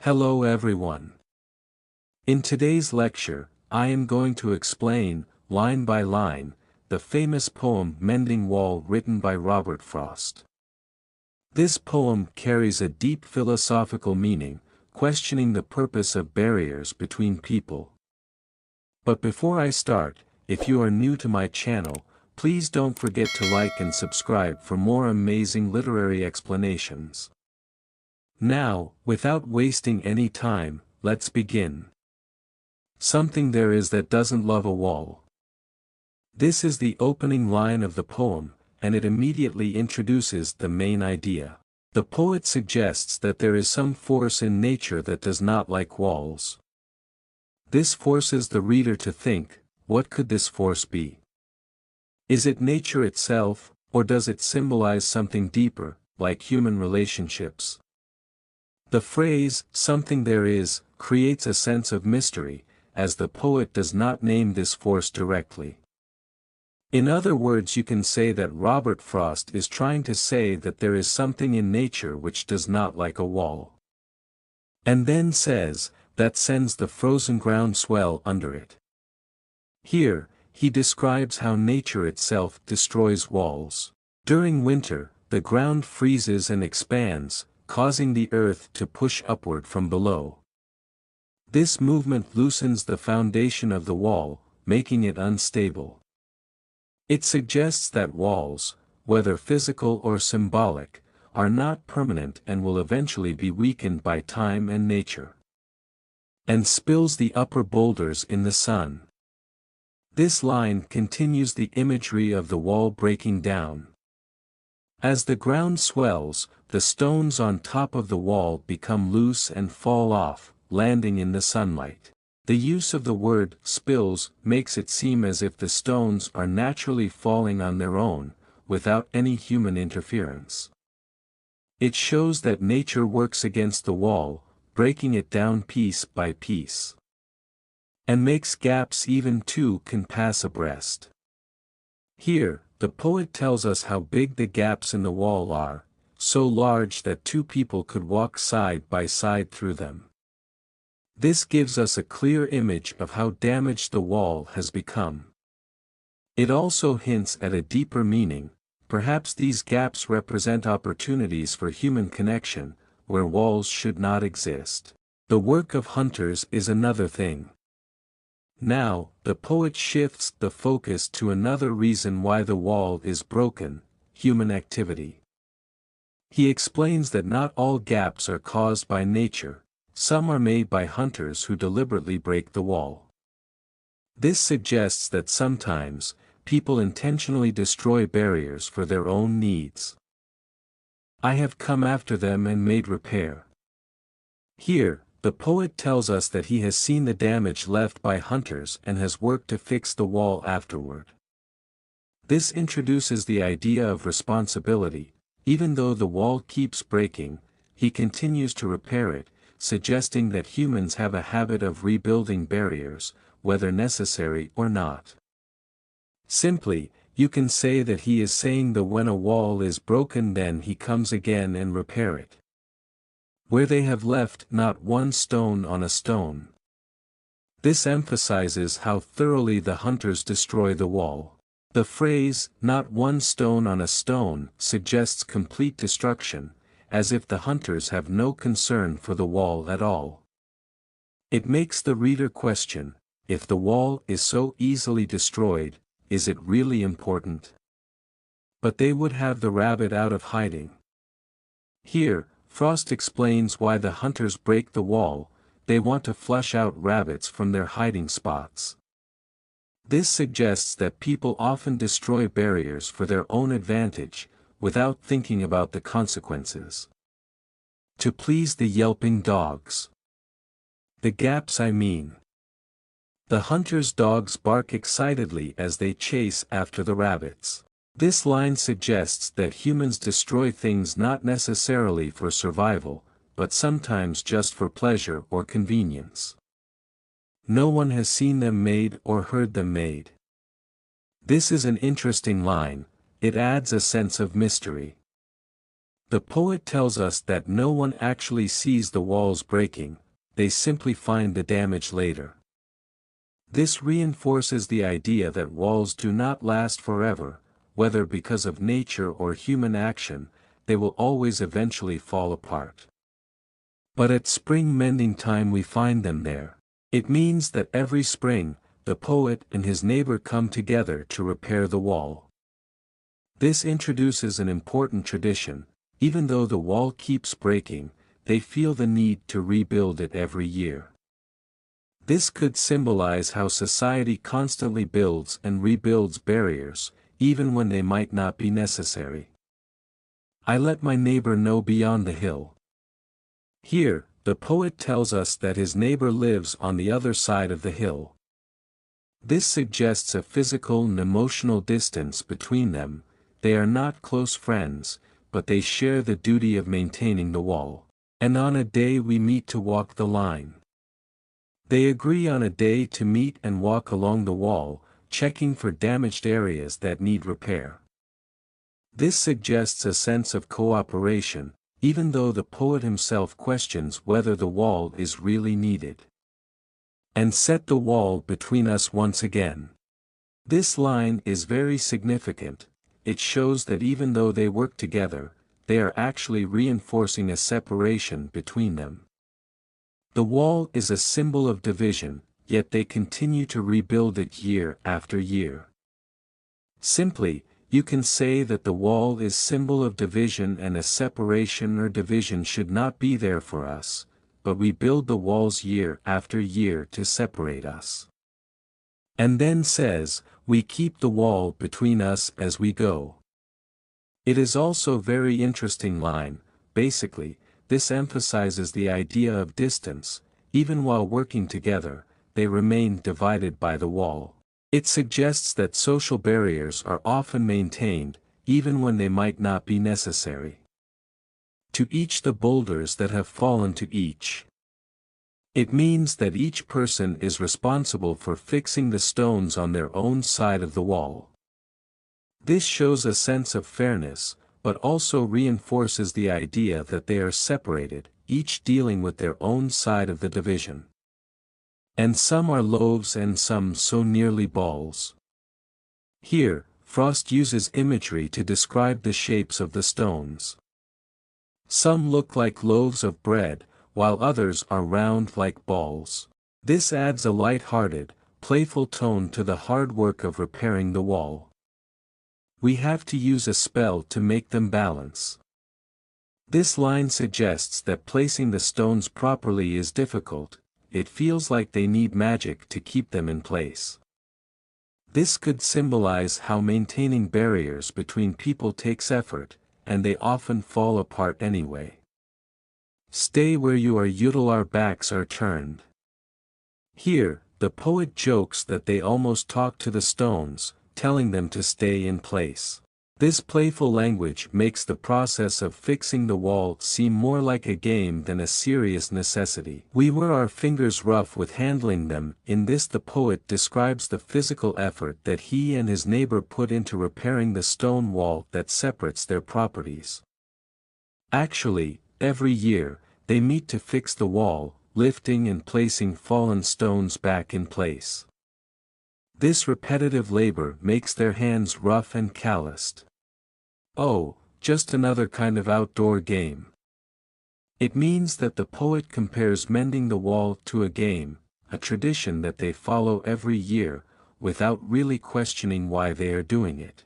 Hello everyone. In today's lecture, I am going to explain, line by line, the famous poem Mending Wall written by Robert Frost. This poem carries a deep philosophical meaning, questioning the purpose of barriers between people. But before I start, if you are new to my channel, please don't forget to like and subscribe for more amazing literary explanations. Now, without wasting any time, let's begin. Something there is that doesn't love a wall. This is the opening line of the poem, and it immediately introduces the main idea. The poet suggests that there is some force in nature that does not like walls. This forces the reader to think, what could this force be? Is it nature itself, or does it symbolize something deeper, like human relationships? The phrase, "something there is," creates a sense of mystery, as the poet does not name this force directly. In other words, you can say that Robert Frost is trying to say that there is something in nature which does not like a wall. And then says, that sends the frozen ground swell under it. Here, he describes how nature itself destroys walls. During winter, the ground freezes and expands, causing the earth to push upward from below. This movement loosens the foundation of the wall, making it unstable. It suggests that walls, whether physical or symbolic, are not permanent and will eventually be weakened by time and nature. And spills the upper boulders in the sun. This line continues the imagery of the wall breaking down. As the ground swells, the stones on top of the wall become loose and fall off, landing in the sunlight. The use of the word "spills" makes it seem as if the stones are naturally falling on their own, without any human interference. It shows that nature works against the wall, breaking it down piece by piece. And makes gaps even two can pass abreast. Here, the poet tells us how big the gaps in the wall are, so large that two people could walk side by side through them. This gives us a clear image of how damaged the wall has become. It also hints at a deeper meaning. Perhaps these gaps represent opportunities for human connection, where walls should not exist. The work of hunters is another thing. Now, the poet shifts the focus to another reason why the wall is broken: human activity. He explains that not all gaps are caused by nature, some are made by hunters who deliberately break the wall. This suggests that sometimes, people intentionally destroy barriers for their own needs. I have come after them and made repair. Here, the poet tells us that he has seen the damage left by hunters and has worked to fix the wall afterward. This introduces the idea of responsibility. Even though the wall keeps breaking, he continues to repair it, suggesting that humans have a habit of rebuilding barriers, whether necessary or not. Simply, you can say that he is saying that when a wall is broken, then he comes again and repair it. Where they have left not one stone on a stone. This emphasizes how thoroughly the hunters destroy the wall. The phrase, "not one stone on a stone," suggests complete destruction, as if the hunters have no concern for the wall at all. It makes the reader question, if the wall is so easily destroyed, is it really important? But they would have the rabbit out of hiding. Here, Frost explains why the hunters break the wall: they want to flush out rabbits from their hiding spots. This suggests that people often destroy barriers for their own advantage, without thinking about the consequences. To please the yelping dogs. The gaps I mean. The hunters' dogs bark excitedly as they chase after the rabbits. This line suggests that humans destroy things not necessarily for survival, but sometimes just for pleasure or convenience. No one has seen them made or heard them made. This is an interesting line. It adds a sense of mystery. The poet tells us that no one actually sees the walls breaking, they simply find the damage later. This reinforces the idea that walls do not last forever, whether because of nature or human action, they will always eventually fall apart. But at spring mending time we find them there. It means that every spring, the poet and his neighbor come together to repair the wall. This introduces an important tradition: even though the wall keeps breaking, they feel the need to rebuild it every year. This could symbolize how society constantly builds and rebuilds barriers, even when they might not be necessary. I let my neighbor know beyond the hill. Here, the poet tells us that his neighbor lives on the other side of the hill. This suggests a physical and emotional distance between them. They are not close friends, but they share the duty of maintaining the wall. And on a day we meet to walk the line. They agree on a day to meet and walk along the wall, checking for damaged areas that need repair. This suggests a sense of cooperation, even though the poet himself questions whether the wall is really needed. And set the wall between us once again. This line is very significant. It shows that even though they work together, they are actually reinforcing a separation between them. The wall is a symbol of division, yet they continue to rebuild it year after year. Simply, you can say that the wall is symbol of division, and a separation or division should not be there for us, but we build the walls year after year to separate us. And then says, we keep the wall between us as we go. It is also very interesting line. Basically, this emphasizes the idea of distance. Even while working together, they remain divided by the wall. It suggests that social barriers are often maintained, even when they might not be necessary. To each the boulders that have fallen to each. It means that each person is responsible for fixing the stones on their own side of the wall. This shows a sense of fairness, but also reinforces the idea that they are separated, each dealing with their own side of the division. And some are loaves and some so nearly balls. Here, Frost uses imagery to describe the shapes of the stones. Some look like loaves of bread, while others are round like balls. This adds a light-hearted, playful tone to the hard work of repairing the wall. We have to use a spell to make them balance. This line suggests that placing the stones properly is difficult. It feels like they need magic to keep them in place. This could symbolize how maintaining barriers between people takes effort, and they often fall apart anyway. Stay where you are till our backs are turned. Here, the poet jokes that they almost talk to the stones, telling them to stay in place. This playful language makes the process of fixing the wall seem more like a game than a serious necessity. We wear our fingers rough with handling them. In this, the poet describes the physical effort that he and his neighbor put into repairing the stone wall that separates their properties. Actually, every year, they meet to fix the wall, lifting and placing fallen stones back in place. This repetitive labor makes their hands rough and calloused. Oh, just another kind of outdoor game. It means that the poet compares mending the wall to a game, a tradition that they follow every year, without really questioning why they are doing it.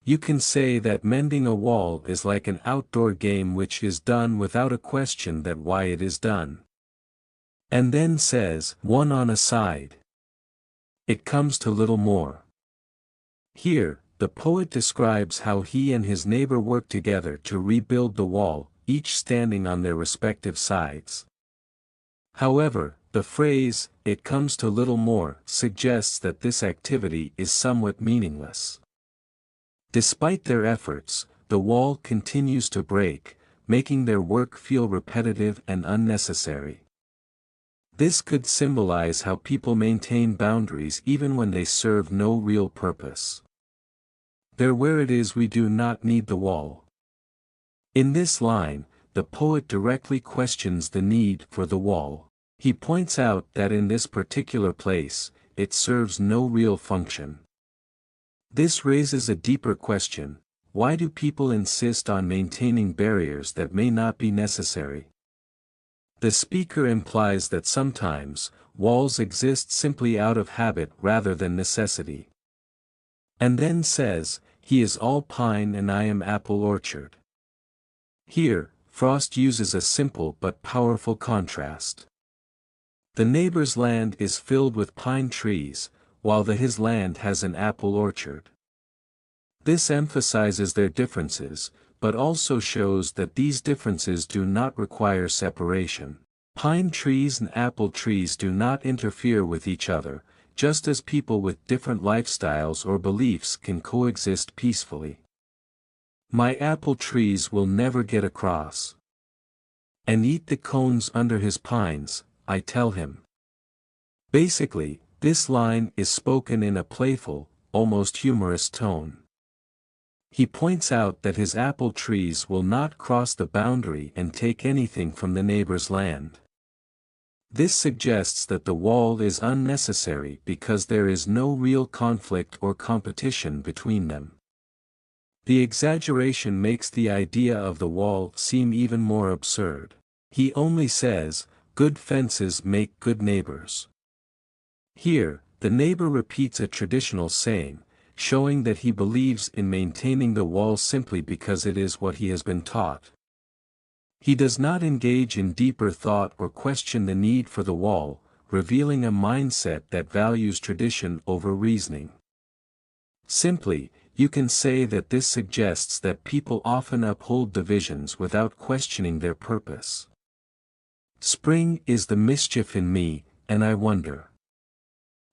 You can say that mending a wall is like an outdoor game which is done without a question that why it is done. And then says, one on a side. It comes to little more. Here, the poet describes how he and his neighbor work together to rebuild the wall, each standing on their respective sides. However, the phrase, "it comes to little more," suggests that this activity is somewhat meaningless. Despite their efforts, the wall continues to break, making their work feel repetitive and unnecessary. This could symbolize how people maintain boundaries even when they serve no real purpose. There where it is we do not need the wall. In this line, the poet directly questions the need for the wall. He points out that in this particular place, it serves no real function. This raises a deeper question: why do people insist on maintaining barriers that may not be necessary? The speaker implies that sometimes, walls exist simply out of habit rather than necessity. And then says, "He is all pine and I am apple orchard." Here, Frost uses a simple but powerful contrast. The neighbor's land is filled with pine trees, while his land has an apple orchard. This emphasizes their differences, but also shows that these differences do not require separation. Pine trees and apple trees do not interfere with each other, just as people with different lifestyles or beliefs can coexist peacefully. My apple trees will never get across and eat the cones under his pines, I tell him. Basically, this line is spoken in a playful, almost humorous tone. He points out that his apple trees will not cross the boundary and take anything from the neighbor's land. This suggests that the wall is unnecessary because there is no real conflict or competition between them. The exaggeration makes the idea of the wall seem even more absurd. He only says, "Good fences make good neighbors." Here, the neighbor repeats a traditional saying, showing that he believes in maintaining the wall simply because it is what he has been taught. He does not engage in deeper thought or question the need for the wall, revealing a mindset that values tradition over reasoning. Simply, you can say that this suggests that people often uphold divisions without questioning their purpose. Spring is the mischief in me, and I wonder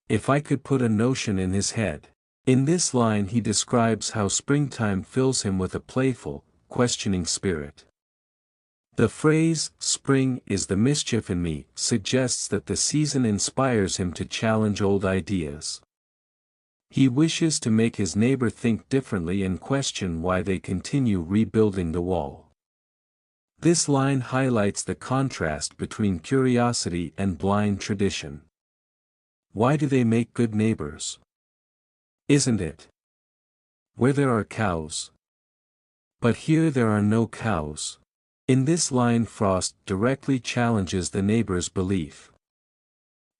if I could put a notion in his head. In this line he describes how springtime fills him with a playful, questioning spirit. The phrase, "spring is the mischief in me," suggests that the season inspires him to challenge old ideas. He wishes to make his neighbor think differently and question why they continue rebuilding the wall. This line highlights the contrast between curiosity and blind tradition. Why do they make good neighbors? Isn't it where there are cows? But here there are no cows. In this line Frost directly challenges the neighbor's belief.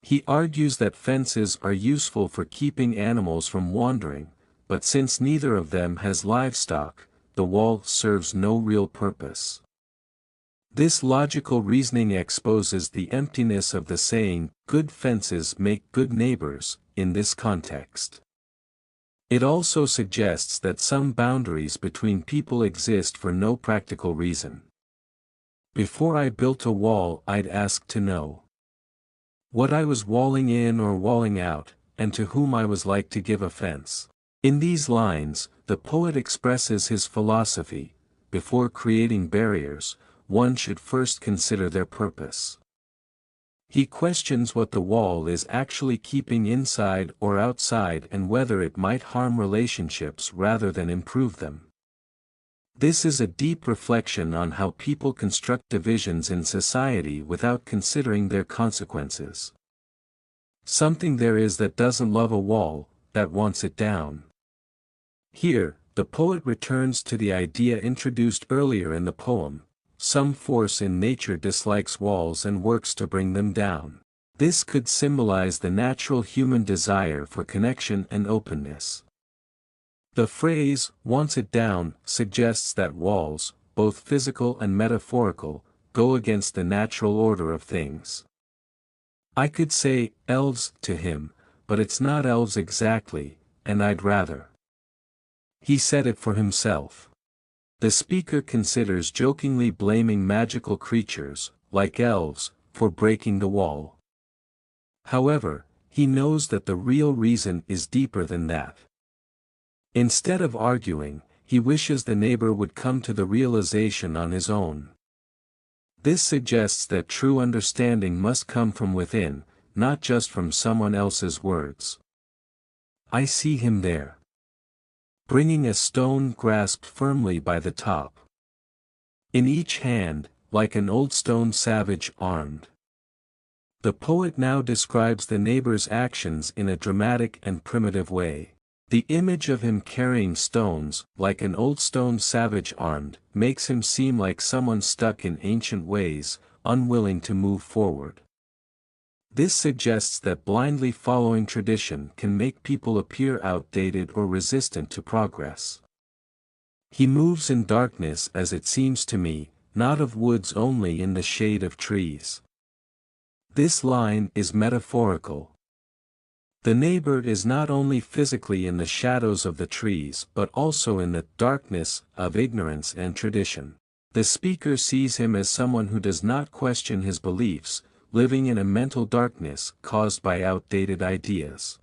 He argues that fences are useful for keeping animals from wandering, but since neither of them has livestock, the wall serves no real purpose. This logical reasoning exposes the emptiness of the saying, "Good fences make good neighbors," in this context. It also suggests that some boundaries between people exist for no practical reason. Before I built a wall, I'd ask to know what I was walling in or walling out, and to whom I was like to give offense. In these lines, the poet expresses his philosophy: before creating barriers, one should first consider their purpose. He questions what the wall is actually keeping inside or outside and whether it might harm relationships rather than improve them. This is a deep reflection on how people construct divisions in society without considering their consequences. Something there is that doesn't love a wall, that wants it down. Here, the poet returns to the idea introduced earlier in the poem: some force in nature dislikes walls and works to bring them down. This could symbolize the natural human desire for connection and openness. The phrase, "wants it down," suggests that walls, both physical and metaphorical, go against the natural order of things. I could say, "elves," to him, but it's not elves exactly, and I'd rather. He said it for himself. The speaker considers jokingly blaming magical creatures, like elves, for breaking the wall. However, he knows that the real reason is deeper than that. Instead of arguing, he wishes the neighbor would come to the realization on his own. This suggests that true understanding must come from within, not just from someone else's words. I see him there, bringing a stone grasped firmly by the top. in each hand, like an old stone savage armed. The poet now describes the neighbor's actions in a dramatic and primitive way. The image of him carrying stones, like an old stone savage armed, makes him seem like someone stuck in ancient ways, unwilling to move forward. This suggests that blindly following tradition can make people appear outdated or resistant to progress. He moves in darkness, as it seems to me, not of woods only in the shade of trees. This line is metaphorical. The neighbor is not only physically in the shadows of the trees but also in the darkness of ignorance and tradition. The speaker sees him as someone who does not question his beliefs, living in a mental darkness caused by outdated ideas.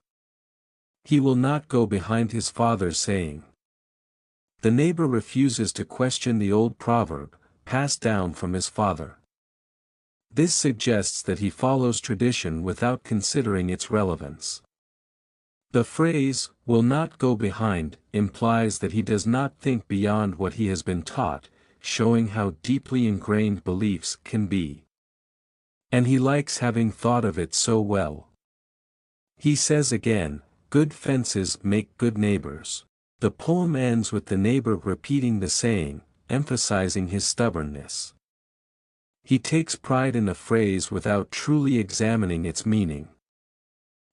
He will not go behind his father's saying. The neighbor refuses to question the old proverb, passed down from his father. This suggests that he follows tradition without considering its relevance. The phrase, will not go behind, implies that he does not think beyond what he has been taught, showing how deeply ingrained beliefs can be. And he likes having thought of it so well. He says again, good fences make good neighbors. The poem ends with the neighbor repeating the saying, emphasizing his stubbornness. He takes pride in the phrase without truly examining its meaning.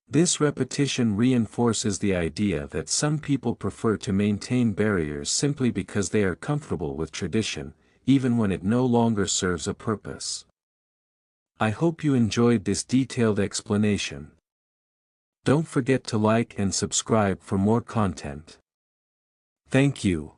This repetition reinforces the idea that some people prefer to maintain barriers simply because they are comfortable with tradition, even when it no longer serves a purpose. I hope you enjoyed this detailed explanation. Don't forget to like and subscribe for more content. Thank you.